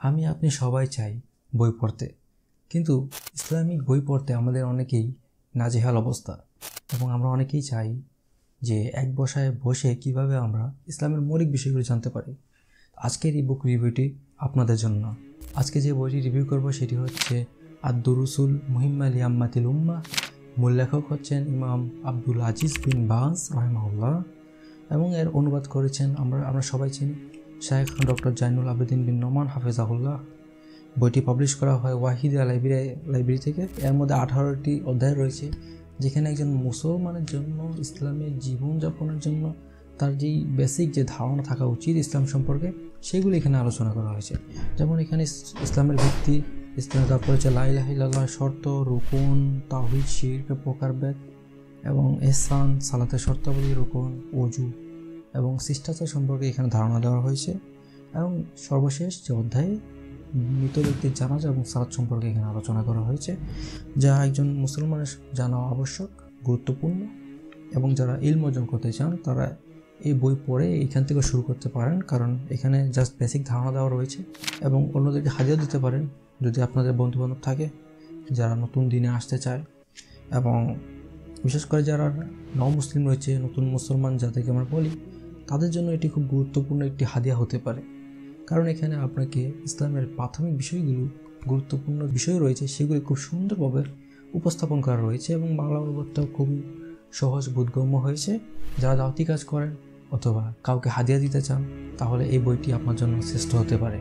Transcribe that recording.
আমি আপনি সবাই চাই বই পড়তে, কিন্তু ইসলামিক বই পড়তে আমাদের অনেকেই নাজেহাল অবস্থা এবং আমরা অনেকেই চাই যে এক বসায় বসে কিভাবে আমরা ইসলামের মৌলিক বিষয়গুলো জানতে পারি। আজকের এই বুক রিভিউটি আপনাদের জন্য। আজকে যে বইটি রিভিউ করব সেটি হচ্ছে আদ-দুরুসুল মুহিম্মা লিআম্মাতিল উম্মাহ। মূল লেখক হচ্ছেন ইমাম আব্দুল আজিজ বিন বাজ রাহিমাহুল্লাহ এবং এর অনুবাদ করেছেন আমরা সবাই চিনি শায়েখ ডক্টর জাইনুল আবেদিন বিন নোমান হাফেজাহুল্লাহ। বইটি পাবলিশ করা হয় ওয়াহিদিয়া লাইব্রেরি থেকে। এর মধ্যে 18টি অধ্যায় রয়েছে, যেখানে একজন মুসলমানের জন্য ইসলামের জীবনযাপনের জন্য তার যেই বেসিক যে ধারণা থাকা উচিত ইসলাম সম্পর্কে সেগুলি এখানে আলোচনা করা হয়েছে। যেমন এখানে ইসলামের ভিত্তি, ইসলাম, তারপর হচ্ছে লা ইলাহা ইল্লাল্লাহর শর্ত, রুকুন, তাওহীদ, শিরক, প্রকারভেদ এবং ইহসান, সালাতের শর্তাবলী, রুকুন, ওযু এবং শিষ্টাচার সম্পর্কে এখানে ধারণা দেওয়া হয়েছে। এবং সর্বশেষ যে অধ্যায়ে মৃত ব্যক্তির জানাজা এবং সালাত সম্পর্কে এখানে আলোচনা করা হয়েছে, যা একজন মুসলমানের জানা আবশ্যক, গুরুত্বপূর্ণ। এবং যারা ইলম অর্জন করতে চান তারা এই বই পড়ে এখান থেকে শুরু করতে পারেন, কারণ এখানে জাস্ট বেসিক ধারণা দেওয়া রয়েছে। এবং অন্যদেরকে হাদিয়া দিতে পারেন যদি আপনাদের বন্ধুবান্ধব থাকে যারা নতুন দিনে আসতে চায়, এবং বিশেষ করে যারা নও মুসলিম রয়েছে, নতুন মুসলমান যাদেরকে আমরা বলি, তাদের জন্য এটি খুব গুরুত্বপূর্ণ একটি হাদিয়া হতে পারে। কারণ এখানে আপনাকে ইসলামের প্রাথমিক বিষয়গুলো, গুরুত্বপূর্ণ বিষয় রয়েছে সেগুলি খুব সুন্দরভাবে উপস্থাপন করা রয়েছে এবং বাংলা অনুবাদটাও খুবই সহজ বোধগম্য হয়েছে। যারা দাওয়াতি কাজ করেন অথবা কাউকে হাদিয়া দিতে চান তাহলে এই বইটি আপনার জন্য শ্রেষ্ঠ হতে পারে।